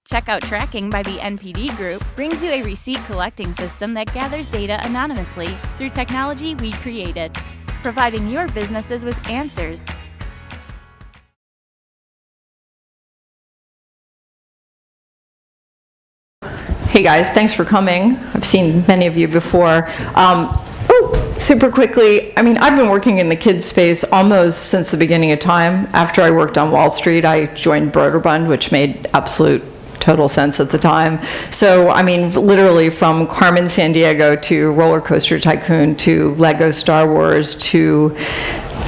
Checkout tracking by the NPD Group brings you a receipt collecting system that gathers data anonymously through technology we created, providing your businesses with answers. Hey guys, thanks for coming. I've seen many of you before. Super quickly, I've been working in the kids space almost since the beginning of time. After I worked on Wall Street, I joined Broderbund, which made absolute total sense at the time. So, literally from Carmen Sandiego to Roller Coaster Tycoon to Lego Star Wars to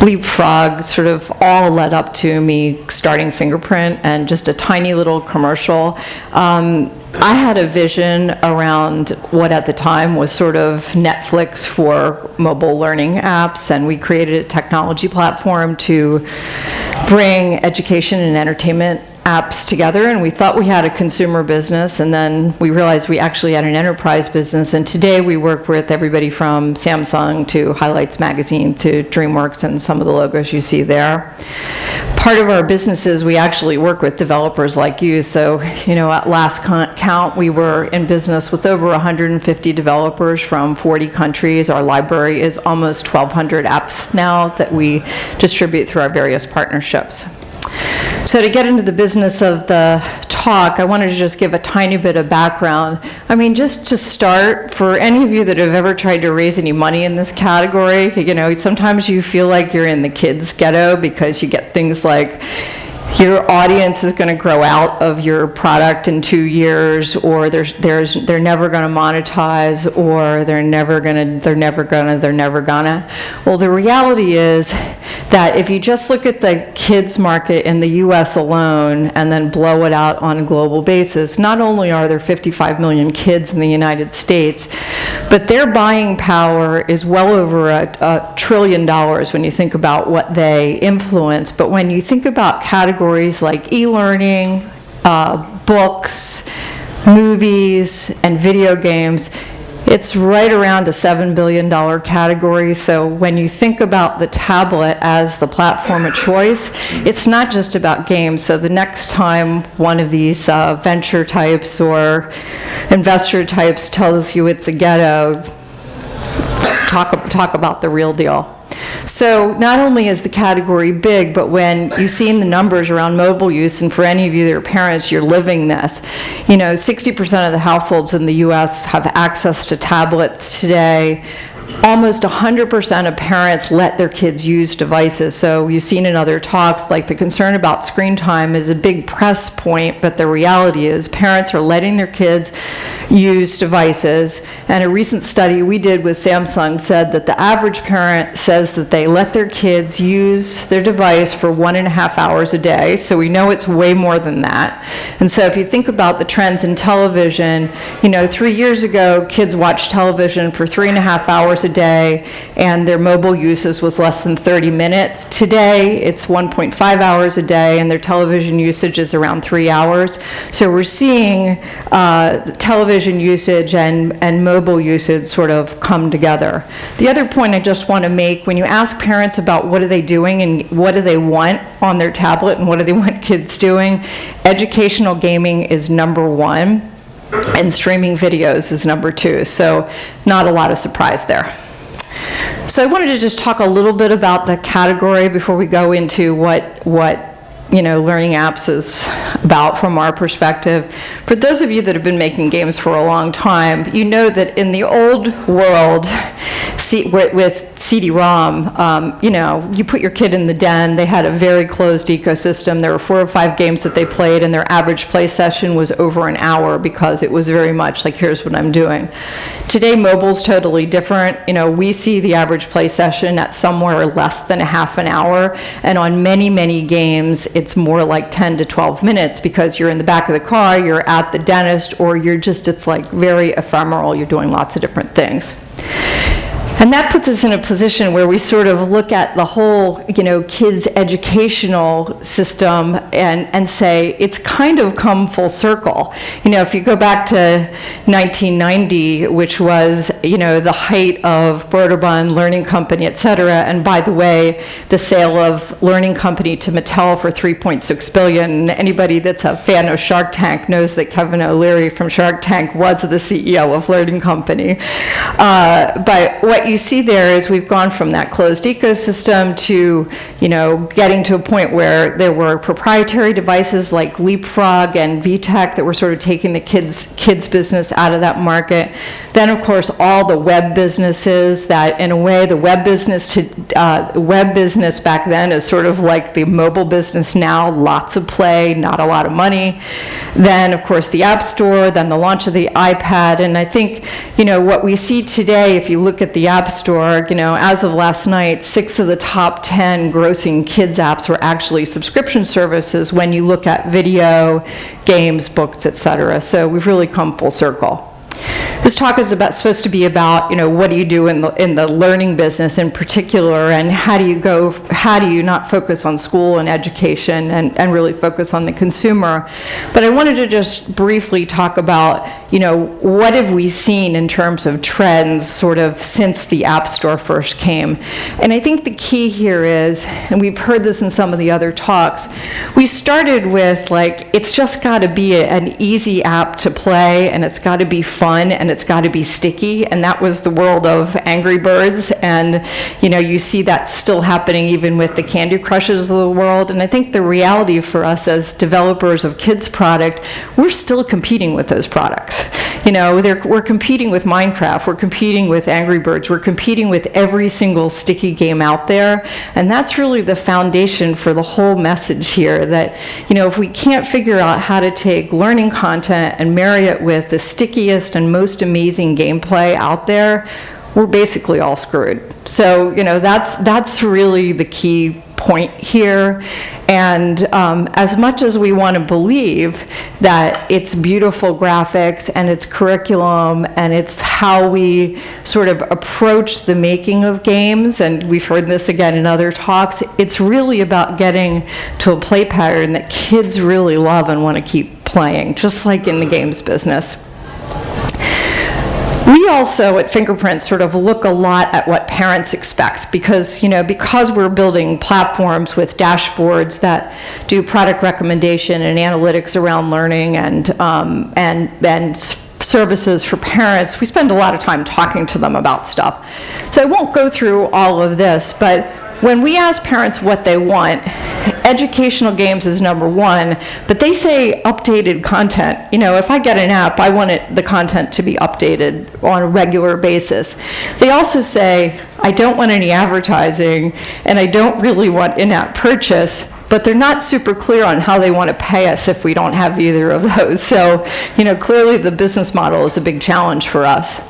Leapfrog, sort of all led up to me starting Fingerprint and just a tiny little commercial. I had a vision around what at the time was sort of Netflix for mobile learning apps, and we created a technology platform to bring education and entertainment apps together, and we thought we had a consumer business, and then we realized we actually had an enterprise business, and today we work with everybody from Samsung to Highlights Magazine to DreamWorks and some of the logos you see there. Part of our business is we actually work with developers like you, so at last count we were in business with over 150 developers from 40 countries. Our library is almost 1,200 apps now that we distribute through our various partnerships. So to get into the business of the talk, I wanted to just give a tiny bit of background. Just to start, for any of you that have ever tried to raise any money in this category, sometimes you feel like you're in the kids' ghetto because you get things like your audience is going to grow out of your product in 2 years, or they're never going to monetize, or they're never gonna. Well, the reality is that if you just look at the kids market in the US alone and then blow it out on a global basis, not only are there 55 million kids in the United States, but their buying power is well over $1 trillion when you think about what they influence. But when you think about categories like e-learning, books, movies, and video games, it's right around a $7 billion category. So when you think about the tablet as the platform of choice, it's not just about games. So the next time one of these venture types or investor types tells you it's a ghetto, talk about the real deal. So not only is the category big, but when you've seen the numbers around mobile use, and for any of you that are parents, you're living this. 60% of the households in the US have access to tablets today. Almost 100% of parents let their kids use devices. So you've seen in other talks, like the concern about screen time is a big press point, but the reality is parents are letting their kids use devices. And a recent study we did with Samsung said that the average parent says that they let their kids use their device for 1.5 hours a day. So we know it's way more than that. And so if you think about the trends in television, 3 years ago, kids watched television for 3.5 hours a day, and their mobile usage was less than 30 minutes. Today, it's 1.5 hours a day, and their television usage is around 3 hours. So we're seeing television usage and mobile usage sort of come together. The other point I just want to make, when you ask parents about what are they doing and what do they want on their tablet and what do they want kids doing, educational gaming is number one. And streaming videos is number two, so not a lot of surprise there. So I wanted to just talk a little bit about the category before we go into what learning apps is about from our perspective. For those of you that have been making games for a long time, you know that in the old world, with CD-ROM, you put your kid in the den, they had a very closed ecosystem. There were 4 or 5 games that they played, and their average play session was over an hour because it was very much like, here's what I'm doing. Today, mobile's totally different. We see the average play session at somewhere less than a half an hour, and on many, many games, it's more like 10 to 12 minutes because you're in the back of the car, you're at the dentist, or it's like very ephemeral, you're doing lots of different things. And that puts us in a position where we sort of look at the whole, kids' educational system and say it's kind of come full circle. If you go back to 1990, which was the height of Broderbund, Learning Company, et cetera. And by the way, the sale of Learning Company to Mattel for $3.6 billion. Anybody that's a fan of Shark Tank knows that Kevin O'Leary from Shark Tank was the CEO of Learning Company. But what you see there is we've gone from that closed ecosystem to, getting to a point where there were proprietary devices like Leapfrog and VTech that were sort of taking the kids business out of that market. Then, of course, all the web businesses that, in a way, the web business back then is sort of like the mobile business now, lots of play, not a lot of money. Then, of course, the App Store, then the launch of the iPad. And I think, what we see today, if you look at the App Store, as of last night, 6 of the top 10 grossing kids apps were actually subscription services when you look at video, games, books, etc. So we've really come full circle. This talk is supposed to be about, what do you do in the learning business in particular, and how do you not focus on school and education and really focus on the consumer. But I wanted to just briefly talk about, what have we seen in terms of trends sort of since the App Store first came. And I think the key here is, and we've heard this in some of the other talks, we started with it's just got to be an easy app to play, and it's got to be fun, and it's got to be sticky, and that was the world of Angry Birds. And you see that still happening even with the Candy Crushes of the world. And I think the reality for us as developers of kids product, we're still competing with those products. We're competing with Minecraft, we're competing with Angry Birds, we're competing with every single sticky game out there. And that's really the foundation for the whole message here, that if we can't figure out how to take learning content and marry it with the stickiest and most amazing gameplay out there, we're basically all screwed. So that's really the key point here. And as much as we want to believe that it's beautiful graphics and it's curriculum and it's how we sort of approach the making of games, and we've heard this again in other talks, it's really about getting to a play pattern that kids really love and want to keep playing, just like in the games business. We also at Fingerprint sort of look a lot at what parents expect, because we're building platforms with dashboards that do product recommendation and analytics around learning and services for parents. We spend a lot of time talking to them about stuff. So I won't go through all of this, but when we ask parents what they want, educational games is number one, but they say updated content. If I get an app, I want the content to be updated on a regular basis. They also say, I don't want any advertising, and I don't really want in-app purchase, but they're not super clear on how they want to pay us if we don't have either of those. So, clearly the business model is a big challenge for us.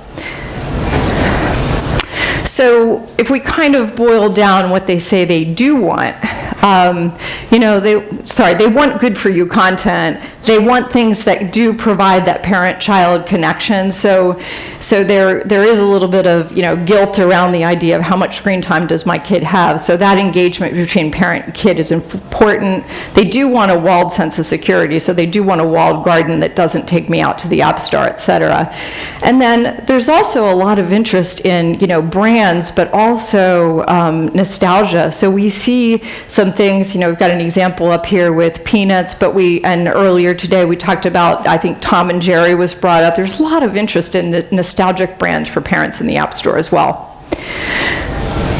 So if we kind of boil down what they say they do want, they want good for you content. They want things that do provide that parent-child connection. So there is a little bit of guilt around the idea of how much screen time does my kid have. So that engagement between parent and kid is important. They do want a walled sense of security. So they do want a walled garden that doesn't take me out to the App Store, et cetera. And then there's also a lot of interest in brands, but also nostalgia. So we see some things. We've got an example up here with Peanuts, and earlier today we talked about, I think Tom and Jerry was brought up. There's a lot of interest in nostalgic brands for parents in the App Store as well.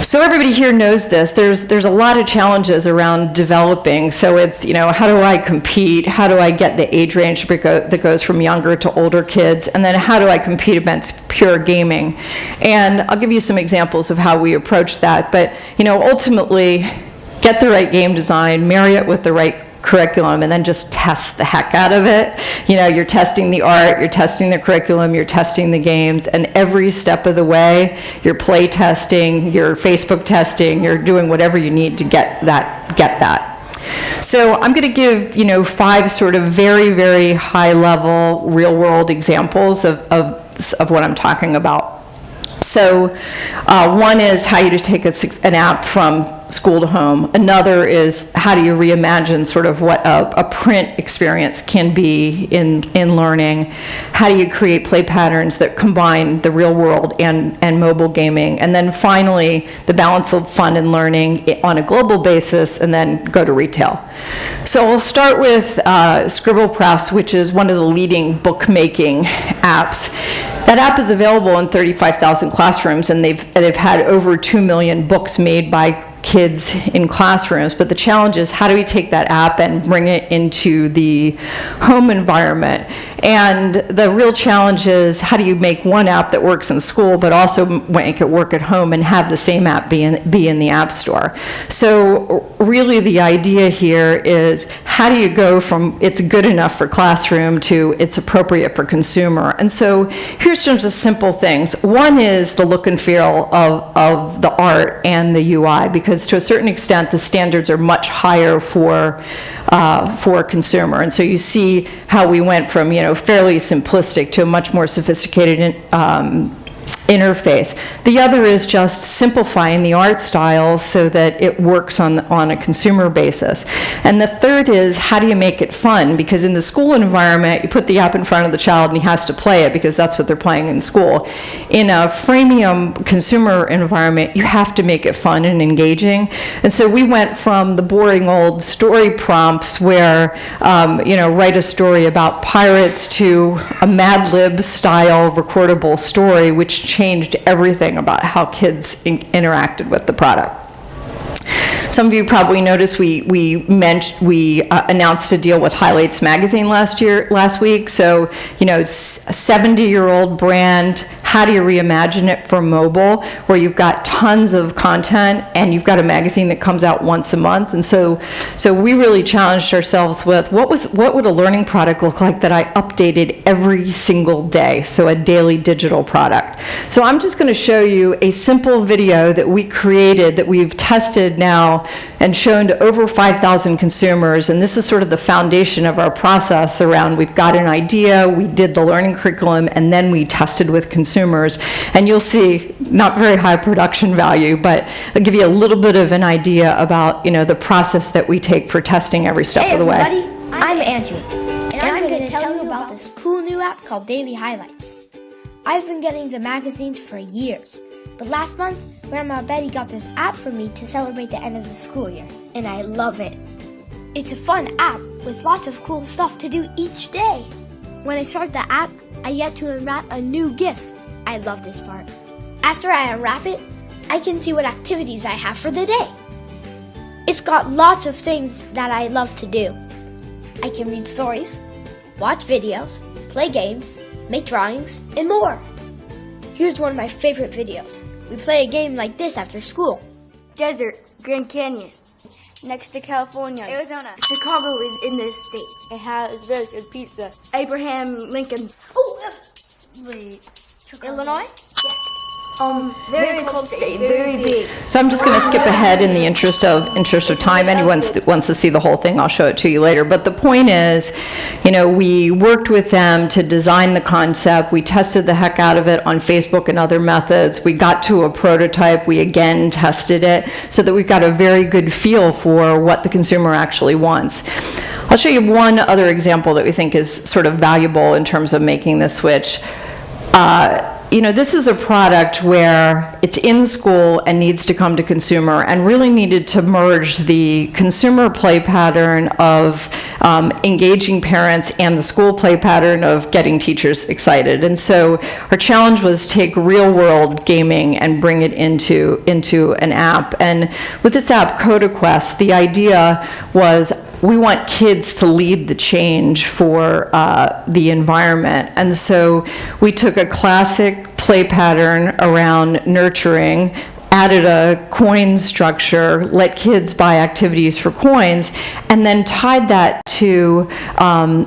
So everybody here knows this. There's a lot of challenges around developing. So it's, how do I compete? How do I get the age range that goes from younger to older kids? And then how do I compete against pure gaming? And I'll give you some examples of how we approach that. But, ultimately, get the right game design, marry it with the right curriculum, and then just test the heck out of it. You're testing the art, you're testing the curriculum, you're testing the games, and every step of the way, you're play testing, you're Facebook testing, you're doing whatever you need to get that. So I'm going to give, 5 sort of very, very high level real world examples of what I'm talking about. So one is how you take an app from school to home. Another is how do you reimagine sort of what a print experience can be in learning. How do you create play patterns that combine the real world and mobile gaming. And then finally, the balance of fun and learning on a global basis, and then go to retail. So we'll start with Scribble Press, which is one of the leading bookmaking apps. That app is available in 35,000 classrooms, and they've had over 2 million books made by kids in classrooms. But the challenge is, how do we take that app and bring it into the home environment? And the real challenge is, how do you make one app that works in school but also make it work at home and have the same app be in the App Store? So really the idea here is, how do you go from it's good enough for classroom to it's appropriate for consumer? And so here's some simple things. One is the look and feel of the art and the UI, because to a certain extent the standards are much higher for consumer. And so you see how we went from fairly simplistic to a much more sophisticated interface. The other is just simplifying the art style so that it works on a consumer basis. And the third is, how do you make it fun? Because in the school environment, you put the app in front of the child and he has to play it because that's what they're playing in school. In a freemium consumer environment, you have to make it fun and engaging. And so we went from the boring old story prompts where, write a story about pirates, to a Mad Lib style recordable story, which changed everything about how kids interacted with the product. Some of you probably noticed we announced a deal with Highlights magazine last week. So, a 70-year-old brand. How do you reimagine it for mobile, where you've got tons of content and you've got a magazine that comes out once a month? And so we really challenged ourselves with what would a learning product look like that I updated every single day? So a daily digital product. So I'm just going to show you a simple video that we created that we've tested now and shown to over 5,000 consumers. And this is sort of the foundation of our process around, we've got an idea, we did the learning curriculum, and then we tested with consumers. And you'll see, not very high production value, but I'll give you a little bit of an idea about the process that we take for testing every step of the way. Hey everybody, I'm Andrew, and I'm going to tell you about this cool new app called Daily Highlights. I've been getting the magazines for years, but last month, Grandma Betty got this app for me to celebrate the end of the school year, and I love it. It's a fun app with lots of cool stuff to do each day. When I start the app, I get to unwrap a new gift. I love this part. After I unwrap it, I can see what activities I have for the day. It's got lots of things that I love to do. I can read stories, watch videos, play games, make drawings, and more. Here's one of my favorite videos. We play a game like this after school. Desert, Grand Canyon, next to California, Arizona. Chicago is in this state. It has very good pizza. Abraham Lincoln. Illinois? Yes. Very cold state, very big. So I'm just going to skip ahead in the interest of time. Anyone that wants to see the whole thing, I'll show it to you later. But the point is, we worked with them to design the concept. We tested the heck out of it on Facebook and other methods. We got to a prototype. We again tested it so that we've got a very good feel for what the consumer actually wants. I'll show you one other example that we think is sort of valuable in terms of making this switch. This is a product where it's in school and needs to come to consumer, and really needed to merge the consumer play pattern of engaging parents and the school play pattern of getting teachers excited. And so our challenge was take real world gaming and bring it into an app. And with this app, CodaQuest, the idea was, we want kids to lead the change for the environment. And so we took a classic play pattern around nurturing, added a coin structure, let kids buy activities for coins, and then tied that to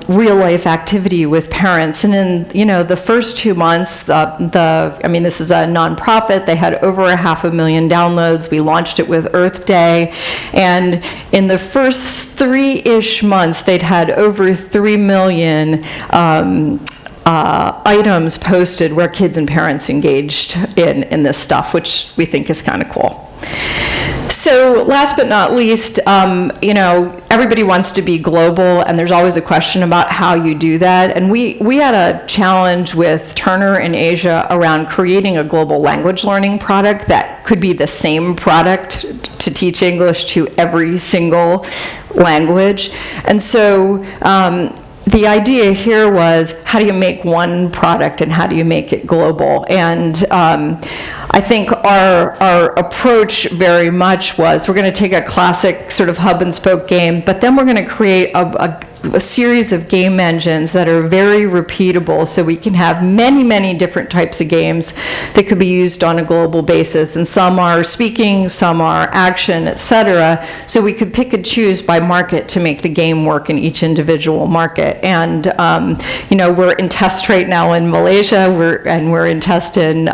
real life activity with parents. And in the first 2 months, this is a nonprofit. They had over 500,000 downloads. We launched it with Earth Day, and in the first 3-ish months, they'd had over 3 million items posted where kids and parents engaged in this stuff, which we think is kind of cool. So last but not least, everybody wants to be global, and there's always a question about how you do that. And we had a challenge with Turner in Asia around creating a global language learning product that could be the same product to teach English to every single language. And so the idea here was, how do you make one product and how do you make it global? And I think our approach very much was, we're going to take a classic sort of hub and spoke game, but then we're going to create a series of game engines that are very repeatable, so we can have many, many different types of games that could be used on a global basis. And some are speaking, some are action, etc. So we could pick and choose by market to make the game work in each individual market. And we're in test right now in Malaysia, we're in test in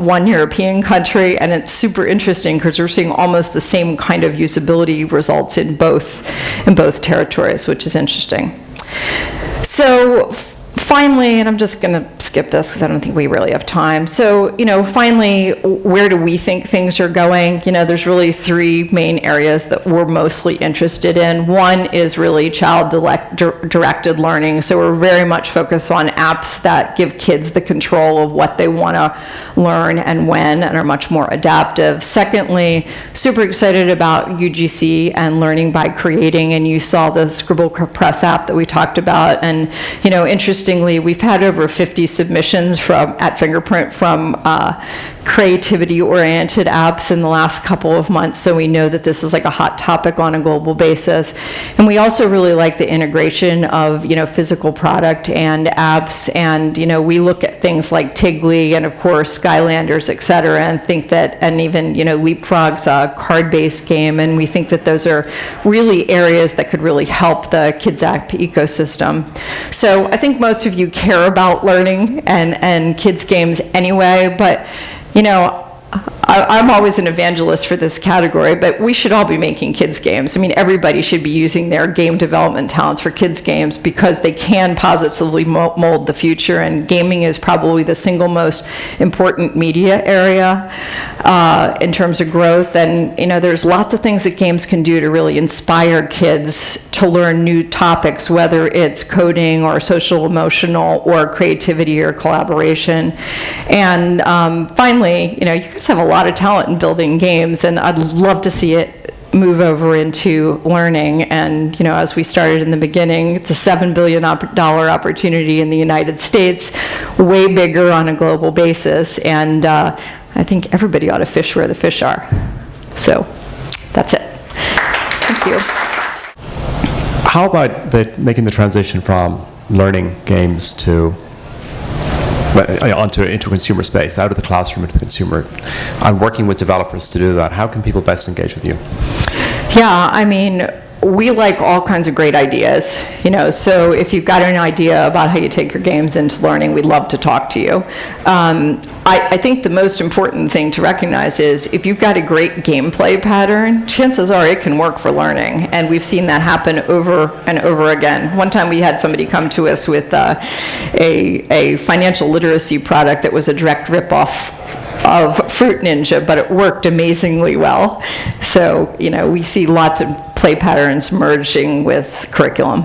one European country, and it's super interesting because we're seeing almost the same kind of usability results in both territories, which is interesting. So finally, and I'm just going to skip this because I don't think we really have time. So, finally, where do we think things are going? There's really three main areas that we're mostly interested in. One is really child-directed learning. So we're very much focused on apps that give kids the control of what they want to learn and when, and are much more adaptive. Secondly, super excited about UGC and learning by creating. And you saw the Scribble Press app that we talked about. And, interestingly, we've had over 50 submissions at Fingerprint from creativity-oriented apps in the last couple of months, so we know that this is like a hot topic on a global basis. And we also really like the integration of, physical product and apps, and, we look at things like Tigly and, of course, Skylanders, et cetera, and think that, and even, Leapfrog's a card-based game, and we think that those are really areas that could really help the kids app ecosystem. So I think most of you care about learning and kids games anyway, but I'm always an evangelist for this category, but we should all be making kids games. I mean, everybody should be using their game development talents for kids games because they can positively mold the future, and gaming is probably the single most important media area in terms of growth. And, there's lots of things that games can do to really inspire kids to learn new topics, whether it's coding or social emotional or creativity or collaboration. And finally, you guys have a lot of talent in building games, and I'd love to see it move over into learning. And, as we started in the beginning, it's a $7 billion opportunity in the United States, way bigger on a global basis. And I think everybody ought to fish where the fish are. So that's it. Thank you. How about making the transition from learning games into consumer space, out of the classroom into the consumer, and working with developers to do that? How can people best engage with you? Yeah, I mean, we like all kinds of great ideas, so if you've got an idea about how you take your games into learning, we'd love to talk to you. I think the most important thing to recognize is if you've got a great gameplay pattern, chances are it can work for learning, and we've seen that happen over and over again. One time we had somebody come to us with a financial literacy product that was a direct ripoff of Fruit Ninja, but it worked amazingly well. So, we see lots of play patterns merging with curriculum.